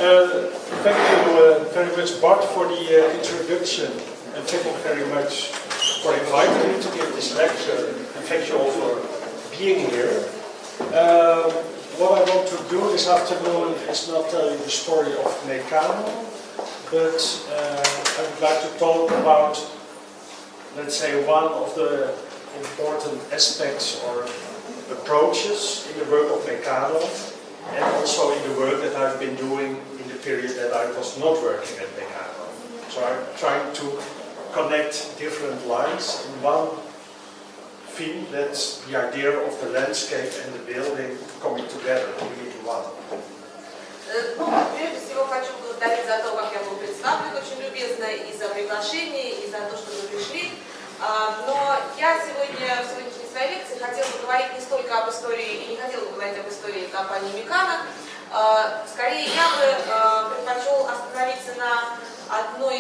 Thank you very much, Bart, for the introduction, and thank you very much for inviting me to give this lecture, and thank you all for being here. What I want to do this afternoon is not tell you the story of Meccano, but I would like to talk about, let's say, one of the important aspects or approaches in the work of Meccano, and also in the work that I've been doing in the period that I was not working at Meccano. So I'm trying to connect different lines in one theme, that's the idea of the landscape and the building coming together, being one. Прежде всего хочу благодарить за то, как я был представлен очень любезно, и за приглашение, и за то, что вы пришли. Но я сегодня, в сегодняшней своей лекции хотела бы говорить не столько об истории, и не хотела бы говорить об истории компании Meccano. Скорее, я бы предпочел остановиться на одном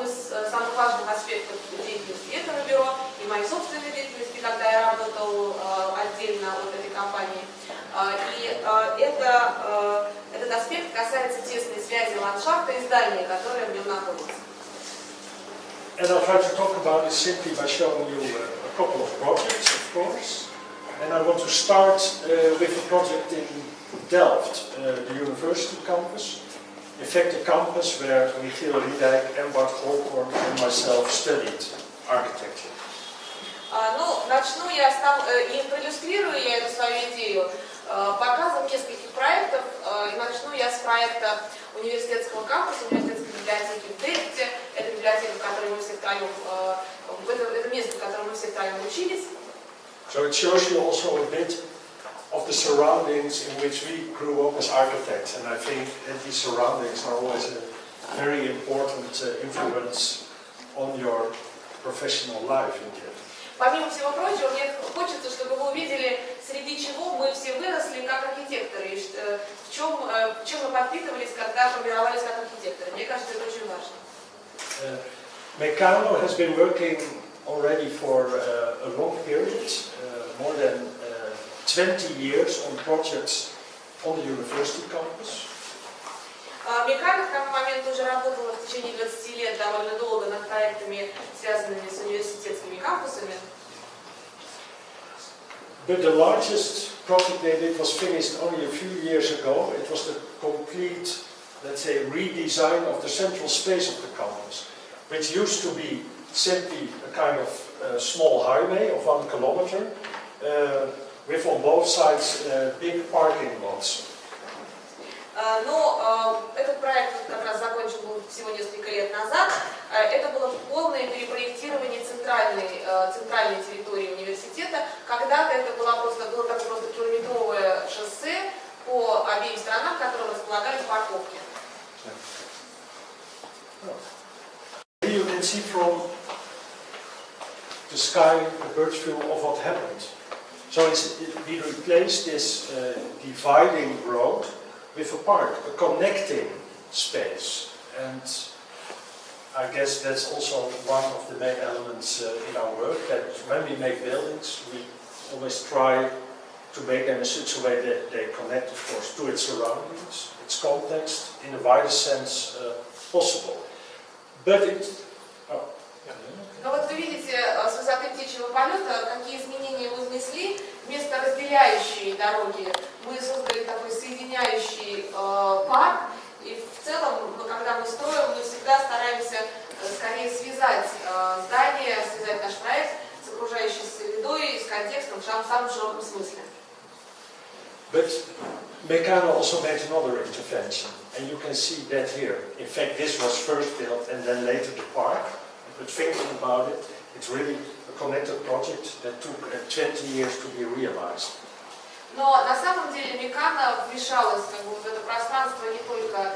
из самых важных аспектов деятельности этого бюро и моей собственной деятельности, когда я работал отдельно от этой компании. И этот аспект касается тесной связи ландшафта и здания, которое в нем находится. And I'll try to talk about it simply by showing you a couple of projects, of course. And I want to start with a project in Delft, the university campus. In fact, the campus where Michiel Riedijk and Bart Holkorn and myself studied architecture. Начну я и проиллюстрирую я эту свою идею показом нескольких проектов. И начну я с проекта университетского кампуса, университетской библиотеки в Дельфте. Это библиотека, в которой мы все втроем, это место, в котором мы все втроем учились. So it shows you also a bit of the surroundings in which we grew up as architects, and I think that these surroundings are always a very important influence on your professional life in the end. Помимо всего прочего, мне хочется, чтобы вы увидели, среди чего мы все выросли как архитекторы, и чем мы подпитывались, когда формировались как архитекторы. Мне кажется, это очень важно. Meccano has been working already for a long period, more than 20 years on projects on the university campus. Meccano к тому моменту уже работала в течение 20 лет довольно долго над проектами, связанными с университетскими кампусами. But the largest project they did was finished only a few years ago. It was the complete, let's say, redesign of the central space of the campus, which used to be simply a kind of small highway of 1 kilometer, with on both sides big parking lots. Но этот проект как раз закончен был всего несколько лет назад. Это было полное перепроектирование центральной территории университета. Когда-то это было просто километровое шоссе по обеим сторонам, которым располагались парковки. Here you can see from the sky a bird's view of what happened. So we replaced this dividing road with a park, a connecting space, and I guess that's also one of the main elements in our work, that when we make buildings, we always try to make them in such a way that they connect, of course, to its surroundings, its context, in the widest sense possible. But Но вот вы видите с высоты птичьего полета, какие изменения мы внесли. Вместо разделяющей дороги мы создали такой соединяющий парк. И в целом, когда мы строим, мы всегда стараемся скорее связать здание, связать наш проект с окружающей средой, с контекстом в самом широком смысле. But Meccano also made another intervention, and you can see that here. In fact, this was first built and then later the park. But thinking about it, it's really a connected project that took 20 years to be realized. Но на самом деле Meccano вмешалась в это пространство не столько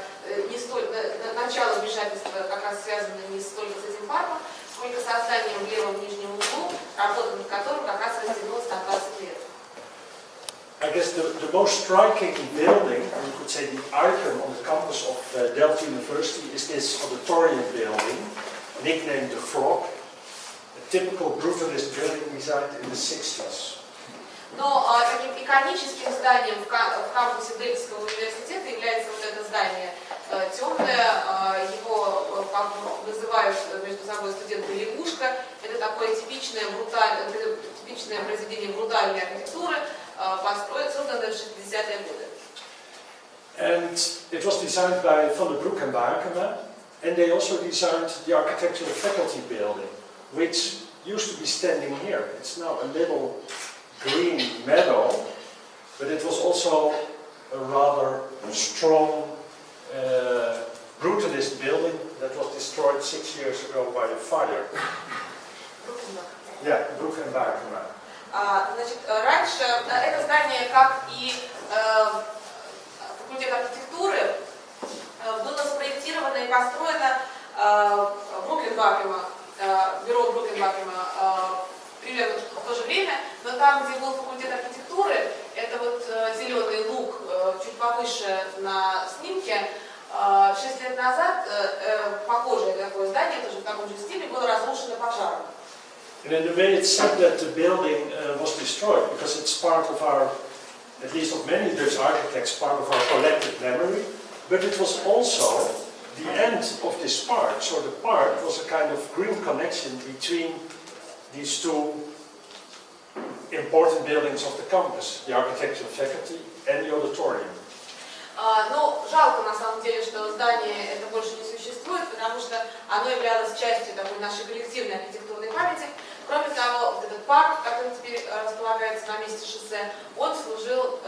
начало вмешательства как раз связано не столько с этим парком, сколько созданием в левом нижнем углу, работа над которым как раз растянулась на 20 лет. I guess the most striking building, or you could say the icon on the campus of Delft University, is this auditorium building, nicknamed the Frog, a typical brutalist building designed in the 60s. Но таким иконическим зданием в кампусе Дельфтского университета является вот это здание темное. Его называют между собой студенты лягушка. Это такое типичное произведение брутальной архитектуры, созданное в 60-е годы. And it was designed by Van der Broek and Bakema, and they also designed the architectural faculty building, which used to be standing here. It's now a little green meadow, but it was also a rather strong brutalist building that was destroyed 6 years ago by a fire. Yeah, Broek and Bakema. Значит, раньше это здание, как и факультет архитектуры, было спроектировано и построено бюро Брукенбакема примерно в то же время, но там, где был факультет архитектуры, это вот зеленый луг чуть повыше на снимке, 6 лет назад похожее такое здание, тоже в таком же стиле, было разрушено пожаром. And in a way it's sad that the building was destroyed, because it's part of our, at least of many Dutch architects, part of our collective memory, but it was also the end of this park. So the park was a kind of green connection between these two important buildings of the campus, the architectural faculty and the auditorium. Ну, жалко на самом деле, что здание это больше не существует, потому что оно являлось частью такой нашей коллективной архитектурной памяти. Кроме того, вот этот парк, который теперь располагается на месте шоссе, он служил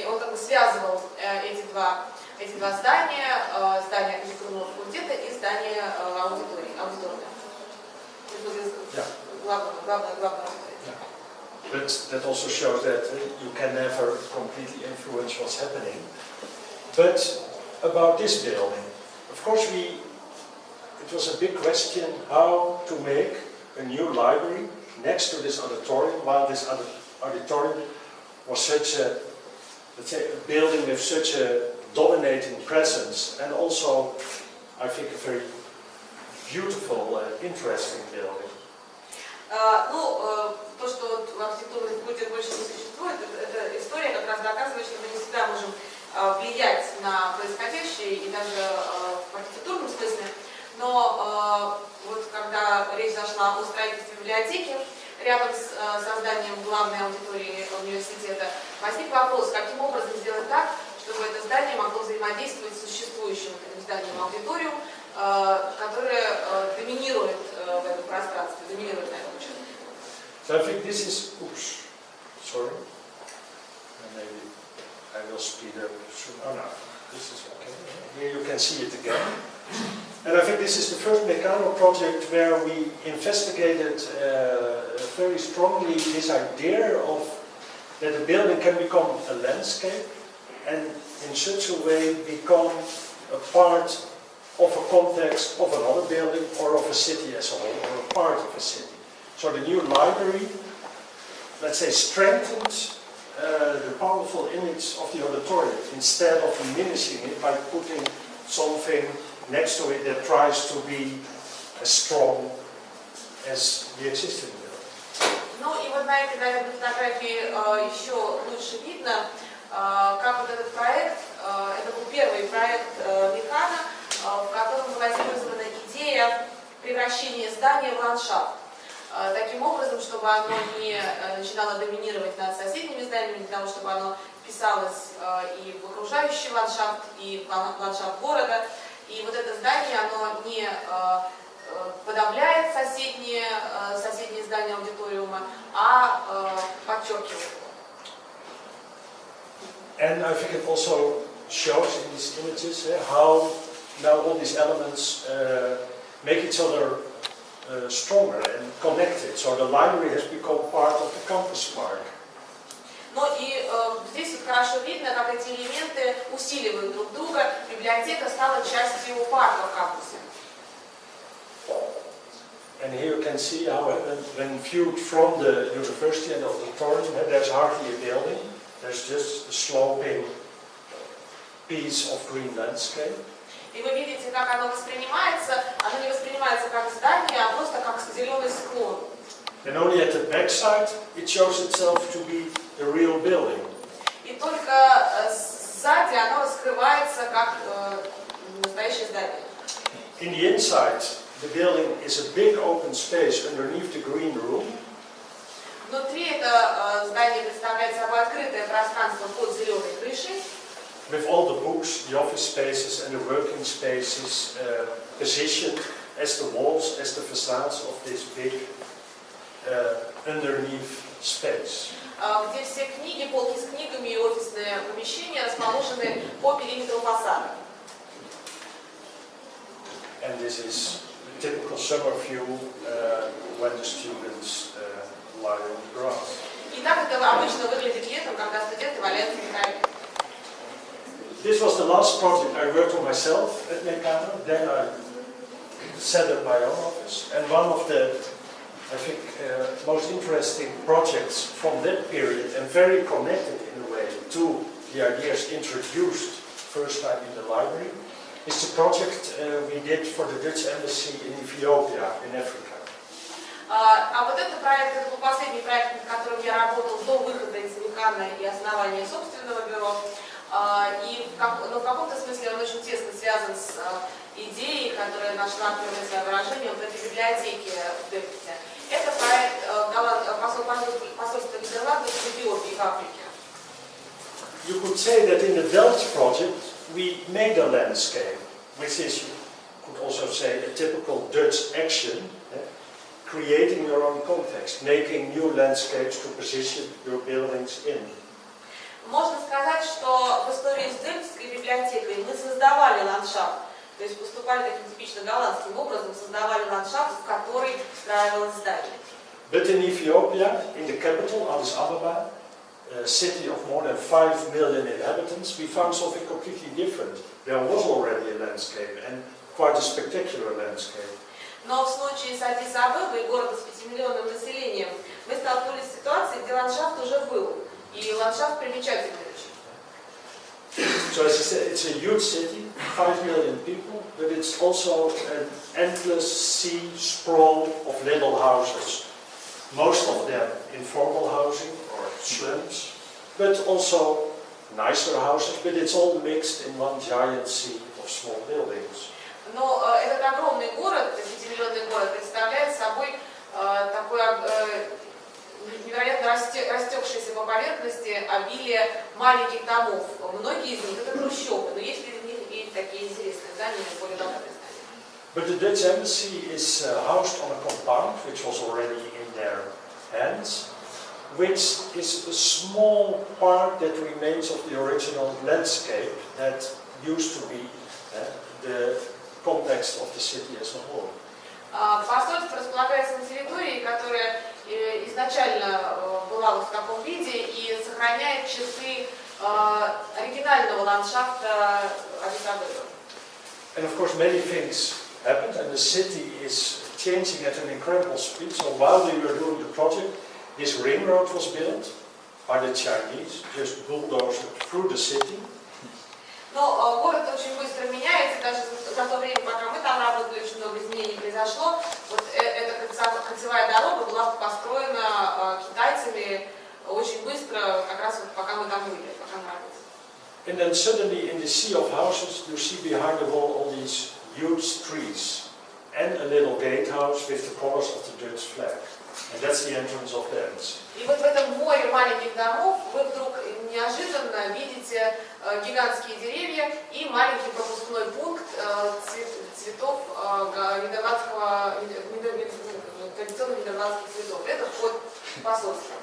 он как бы связывал эти два здания, здание архитектурного факультета и здание аудиторной. Главная аудитория. But that also shows that you can never completely influence what's happening. But about this building, of course it was a big question how to make a new library next to this auditorium, while this auditorium was such a, let's say, a building with such a dominating presence, and also, I think, a very beautiful, interesting building. То, что в архитектурной факультете больше не существует, это история как раз доказывает, что мы не всегда можем влиять на происходящее, и даже в архитектурном смысле. Но вот когда речь зашла о строительстве библиотеки, рядом с созданием главной аудитории университета, возник вопрос, каким образом сделать так, чтобы это здание могло взаимодействовать с существующим зданием аудиториум, которое доминирует в этом пространстве, доминирует на этом участке. So I think this is, sorry, maybe I will speed up soon. Oh no, this is okay. Here you can see it again. And I think this is the first Meccano project where we investigated very strongly this idea of that a building can become a landscape and in such a way become a part of a context of another building or of a city as a whole, or a part of a city. So the new library, let's say, strengthens the powerful image of the auditorium instead of diminishing it by putting something next to it that tries to be as strong as the existing building. Ну и вот на этой, наверное, фотографии еще лучше видно, как вот этот проект, это был первый проект Меккано, в котором была использована идея превращения здания в ландшафт. Таким образом, чтобы оно не начинало доминировать над соседними зданиями, для того, чтобы оно вписалось и в окружающий ландшафт, и в ландшафт города. И вот это здание, оно не подавляет соседние здания аудиториума, а подчеркивает его. And I think it also shows in these images how now all these elements make each other stronger and connected. So the library has become part of the campus park. Но и здесь вот хорошо видно, как эти элементы усиливают друг друга. Библиотека стала частью парка в кампусе. And here you can see how when viewed from the university and the auditorium, there's hardly a building. There's just a sloping piece of green landscape. И вы видите, как оно воспринимается. Оно не воспринимается как здание, а просто как зеленый склон. And only at the back side it shows itself to be the real building. И только сзади оно раскрывается как настоящее здание. In the inside, the building is a big open space underneath the green room. Внутри это здание представляет собой открытое пространство под зеленой крышей. With all the books, the office spaces and the working spaces positioned as the walls, as the facades of this big underneath space. Где все книги, полки с книгами и офисные помещения расположены по периметру фасада. And this is a typical summer view when the students lie on the grass. И так это обычно выглядит летом, когда студенты валяются на траве. This was the last project I worked on myself at Meccano. Then I set up my own office. And one of the, I think, most interesting projects from that period, and very connected in a way to the ideas introduced first time in the library, is the project we did for the Dutch embassy in Ethiopia, in Africa. А вот этот проект, это был последний проект, над которым я работал до выхода из Мекана и основания собственного бюро. Но в каком-то смысле он очень тесно связан с идеей, которая нашла первое свое выражение в этой библиотеке в Дельфте. Это проект посольства Нидерландов в Эфиопии, в Африке. You could say that in the Delft project we made a landscape, which is, you could also say, a typical Dutch action, creating your own context, making new landscapes to position your buildings in. Можно сказать, что в истории с Дельфтской библиотекой мы создавали ландшафт, то есть поступали таким типично голландским образом, создавали ландшафт, в который встраивалось здание. But in Ethiopia, in the capital, Addis Ababa, a city of more than 5 million inhabitants, we found something completely different. There was already a landscape, and quite a spectacular landscape. Но в случае с Аддис-Абебой, города с 5 миллионным населением, мы столкнулись с ситуацией, где ландшафт уже был. И ландшафт примечательный очень. So as I said, it's a huge city, 5 million people, but it's also an endless sea sprawl of little houses. Most of them informal housing or slums, but also nicer houses, but it's all mixed in one giant sea of small buildings. Но этот огромный город, 5-миллионный город, представляет собой такой невероятно растекшееся по поверхности обилие маленьких домов. Многие из них это трущобы, но есть среди них и такие интересные здания, более богатые здания. But the Dutch embassy is housed on a compound, which was already in their hands, which is a small part that remains of the original landscape that used to be the context of the city as a whole. Посольство располагается на территории, которая изначально была вот в таком виде и сохраняет черты оригинального ландшафта Аддис-Абебы. And of course many things happened and the city is changing at an incredible speed. So while we were doing the project, this ring road was built by the Chinese, just bulldozed through the city. Но город очень быстро меняется, даже за то время, пока мы там работали, очень много изменений произошло. Вот эта кольцевая дорога была построена китайцами очень быстро, как раз вот пока мы там были, пока мы работали. And then suddenly in the sea of houses you see behind the wall all these huge trees and a little gatehouse with the colors of the Dutch flag. And that's the entrance of the embassy. И вот в этом море маленьких домов вы вдруг неожиданно видите гигантские деревья и маленький пропускной пункт цветов традиционных нидерландских цветов. Это вход в посольство.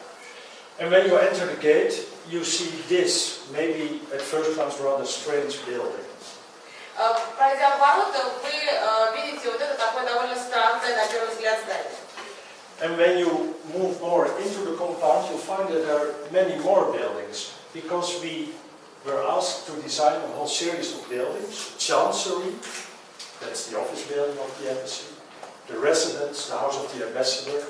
And when you enter the gate, you see this, maybe at first glance rather strange building. Пройдя в ворота, вы видите вот это такое довольно странное на первый взгляд здание. And when you move more into the compound, you'll find that there are many more buildings, because we were asked to design a whole series of buildings. Chancery, that's the office building of the embassy. The residence, the house of the ambassador.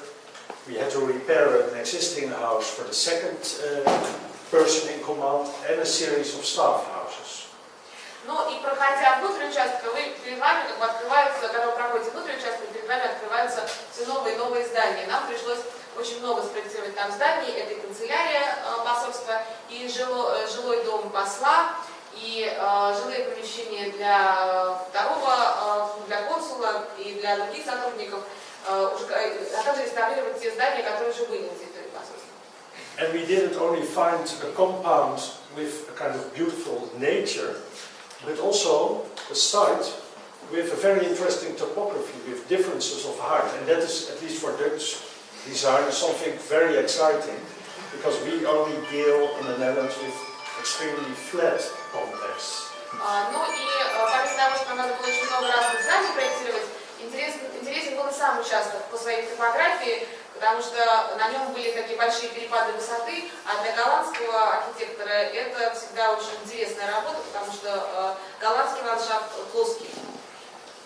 We had to repair an existing house for the second person in command, and a series of staff houses. Ну и проходя внутрь участка, перед вами как бы открываются, когда вы проходите внутрь участка, перед вами открываются все новые и новые здания. Нам пришлось очень много спроектировать там зданий. Это и канцелярия посольства, и жилой дом посла, и жилые помещения для для консула и для других сотрудников, а также реставрировать те здания, которые уже были на территории посольства. And we didn't only find a compound with a kind of beautiful nature, but also a site with a very interesting topography, with differences of height. And that is, at least for Dutch design, something very exciting, because we only deal in the Netherlands with extremely flat complexes. Ну и помимо того, что нам надо было очень много разных зданий проектировать, интересен был и сам участок по своей топографии, потому что на нем были такие большие перепады высоты, а для голландского архитектора это всегда очень интересная работа, потому что голландский ландшафт плоский.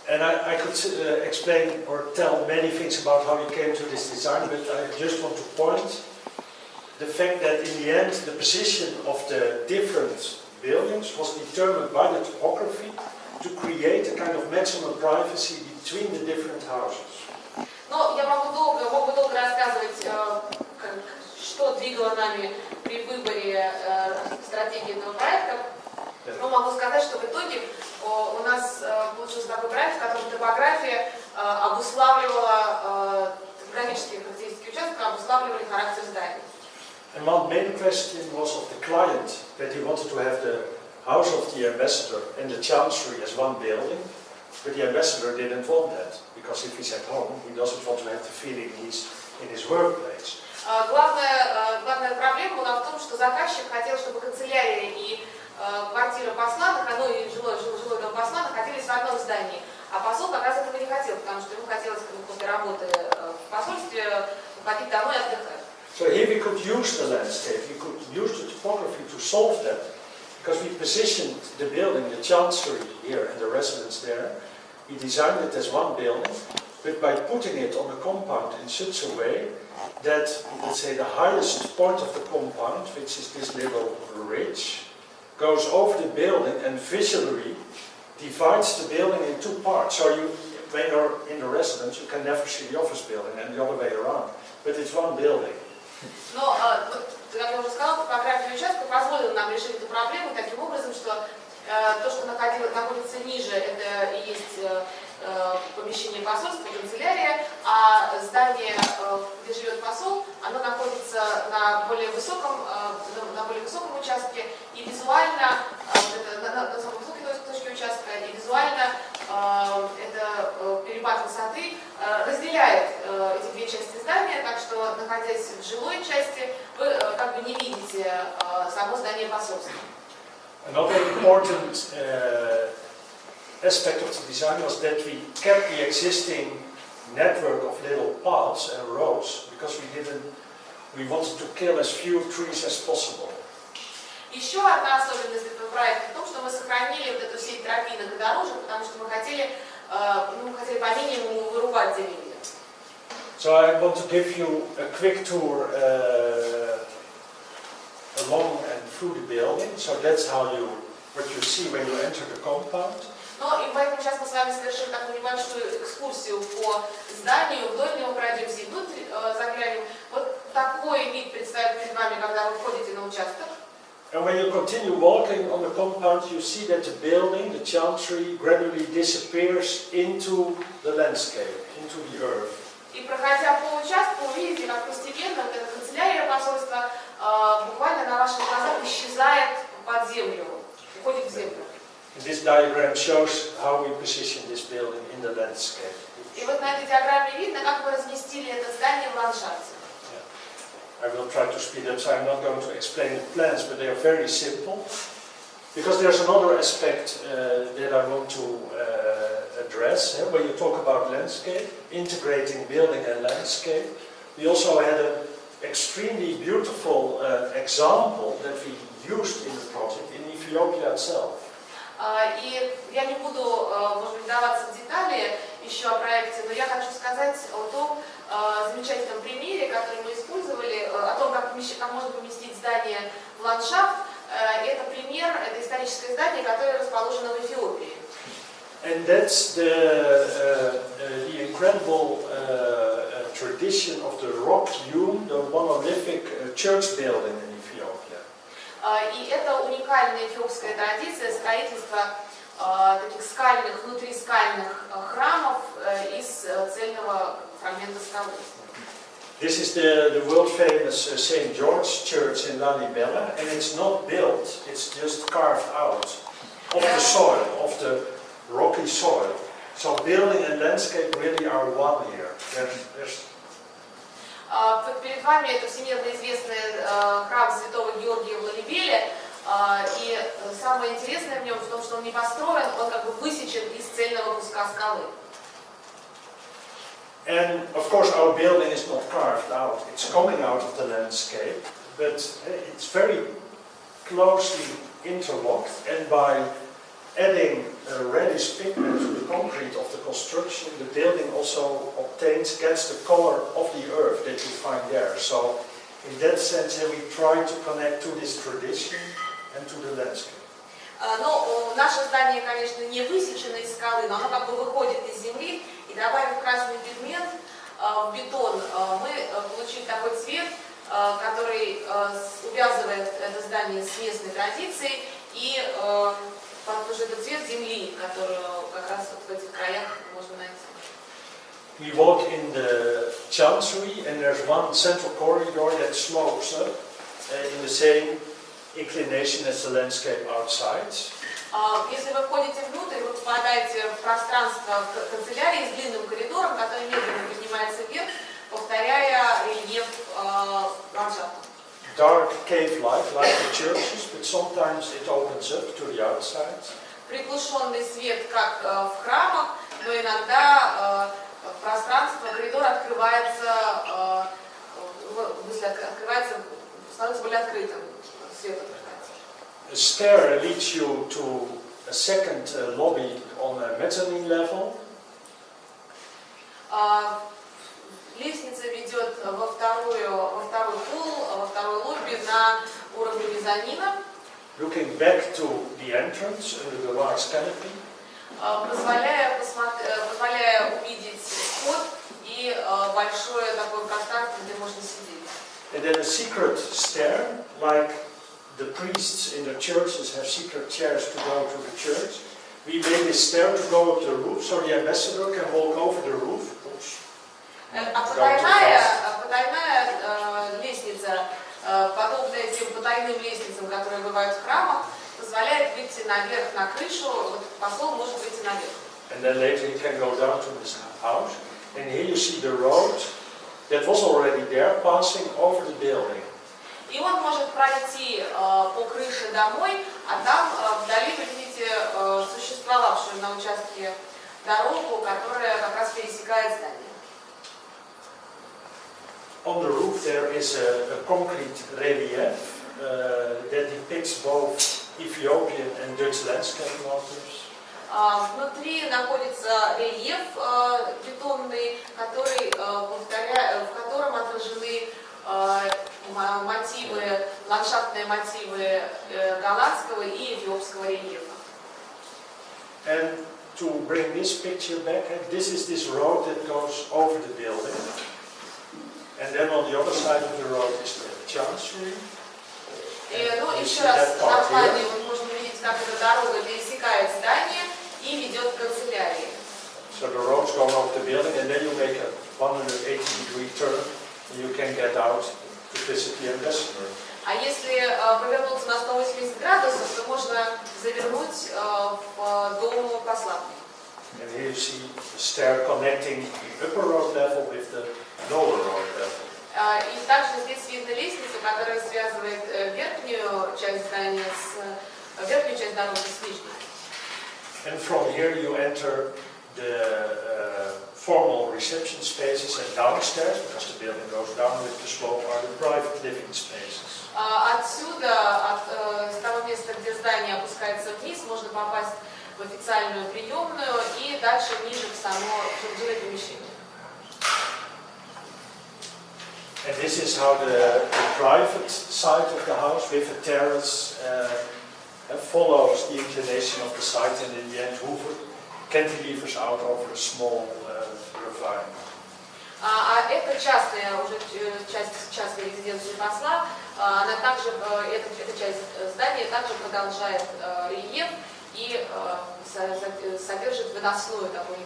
And I could explain or tell many things about how we came to this design, but I just want to point the fact that in the end the position of the different buildings was determined by the topography to create a kind of maximum privacy between the different houses. Но я мог бы долго рассказывать, что двигало нами при выборе стратегии этого проекта. Но могу сказать, что в итоге у нас получился такой проект, в котором топография обуславливала, топографические характеристики участка обуславливали характер здания. And one main question was of the client, that he wanted to have the house of the ambassador and the chancery as one building, but the ambassador didn't want that, because if he's at home, he doesn't want to have the feeling he's in his workplace. Главная проблема была в том, что заказчик хотел, чтобы канцелярия и квартира посла, и жилой дом посла находились в одном здании. А посол как раз этого не хотел, потому что ему хотелось после работы в посольстве уходить домой и отдыхать. So here we could use the landscape, we could use the topography to solve that, because we positioned the building, the chancery here and the residence there, we designed it as one building, but by putting it on the compound in such a way that, let's say, the highest point of the compound, which is this little ridge, goes over the building and visually divides the building in two parts. So when you're in the residence, you can never see the office building, and the other way around, but it's one building. Но, как я уже сказала, топография участка позволила нам решить эту проблему таким образом, что то, что находится ниже, это и есть помещение посольства, канцелярия, а здание, где живет посол, оно находится на более высоком участке, и визуально, на самой высокой точке участка, и визуально это перепад высоты разделяет эти две части здания, так что, находясь в жилой части, вы как бы не видите само здание посольства. Another important aspect of the design was that we kept the existing network of little paths and roads, because we wanted to kill as few trees as possible. Еще одна особенность этого проекта в том, что мы сохранили вот эту сеть тропинок и дорожек, потому что мы хотели по минимуму вырубать деревья. So I want to give you a quick tour along and through the building. So that's what you see when you enter the compound. Ну и поэтому сейчас мы с вами совершим такую небольшую экскурсию по зданию, вдоль него пройдемся и внутрь заглянем. Вот такой вид предстоит перед вами, когда вы входите на участок. And when you continue walking on the compound, you see that the building, the chancery, gradually disappears into the landscape, into the earth. И проходя по участку, вы видите, как постепенно вот эта канцелярия посольства буквально на ваших глазах исчезает под землю, уходит в землю. This diagram shows how we position this building in the landscape. И вот на этой диаграмме видно, как мы разместили это здание в ландшафте. I will try to speed up, so I'm not going to explain the plans, but they are very simple. Because there's another aspect that I want to address. When you talk about landscape, integrating building and landscape, we also had an extremely beautiful example that we used in the project in Ethiopia itself. И я не буду, может быть, вдаваться в детали еще о проекте, но я хочу сказать о том замечательном примере, который мы использовали, о том, как можно поместить здание в ландшафт. Это пример, это историческое здание, которое расположено в Эфиопии. And that's the incredible tradition of the rock-hewn, the monolithic church building in Ethiopia. И это уникальная эфиопская традиция строительства таких скальных, внутрискальных храмов из цельного фрагмента скалы. This is the world famous St. George Church in Lalibela, and it's not built, it's just carved out of the soil, of the rocky soil. So building and landscape really are one here. Перед вами это всемирно известный храм Святого Георгия в Лалибеле, и самое интересное в нем в том, что он не построен, он как бы высечен из цельного куска скалы. And of course our building is not carved out, it's coming out of the landscape, but it's very closely interlocked, and by adding a reddish pigment to the concrete of the construction, the building also gets the color of the earth that you find there. So in that sense we try to connect to this tradition and to the landscape. Но наше здание, конечно, не высечено из скалы, но оно как бы выходит из земли, и добавив красный пигмент в бетон, мы получили такой цвет, который увязывает это здание с местной традицией, и потому что это цвет земли, которую как раз вот в этих краях можно найти. We walk in the chancery, and there's one central corridor that slopes up in the same inclination as the landscape outside. Если вы входите внутрь, вы попадаете в пространство канцелярии с длинным коридором, который медленно поднимается вверх, повторяя рельеф ландшафта. Dark cave-like, like the churches, but sometimes it opens up to the outside. Приглушенный свет, как в храмах, но иногда пространство, коридор открывается, становится более открытым, свет открывается. A stair leads you to a second lobby on a mezzanine level. Лестница ведет во второй пол, во второй лобби на уровне мезонина. Looking back to the entrance under the large canopy. Позволяя увидеть вход и большое такое пространство, где можно сидеть. And then a secret stair, like the priests in the churches have secret chairs to go to the church. We made this stair to go up the roof, so the ambassador can walk over the roof. Потайная лестница, подобная тем потайным лестницам, которые бывают в храмах, позволяет выйти наверх на крышу, вот посол может выйти наверх. And then later he can go down to his house, and here you see the road that was already there, passing over the building. И он может пройти по крыше домой, а там вдали вы видите существовавшую на участке дорогу, которая как раз пересекает здание. On the roof there is a concrete relief that depicts both Ethiopian and Dutch landscape motifs. Внутри находится рельеф бетонный, в котором отражены ландшафтные мотивы голландского и эфиопского рельефа. And to bring this picture back, this is this road that goes over the building. And then on the other side of the road is the chancery. Еще раз на плане можно увидеть, как эта дорога пересекает здание и ведет к канцелярии. So the road's going over the building, and then you make a 180-degree turn, and you can get out to visit the ambassador. А если повернуться на 180 градусов, то можно завернуть в дом посла. And here you see the stair connecting the upper road level with the lower road level. И также здесь видно лестницу, которая связывает верхнюю часть здания верхнюю часть дороги с нижней. And from here you enter the formal reception spaces, and downstairs, because the building goes down with the slope, are the private living spaces. Отсюда, с того места, где здание опускается вниз, можно попасть в официальную приемную и дальше ниже в само жилое помещение. And this is how the private side of the house with a terrace follows the inclination of the site, and in the end cantilevers out over a small ravine. Это это частная уже часть частной резиденции посла. Она также, эта часть здания также продолжает рельеф и содержит выносную такую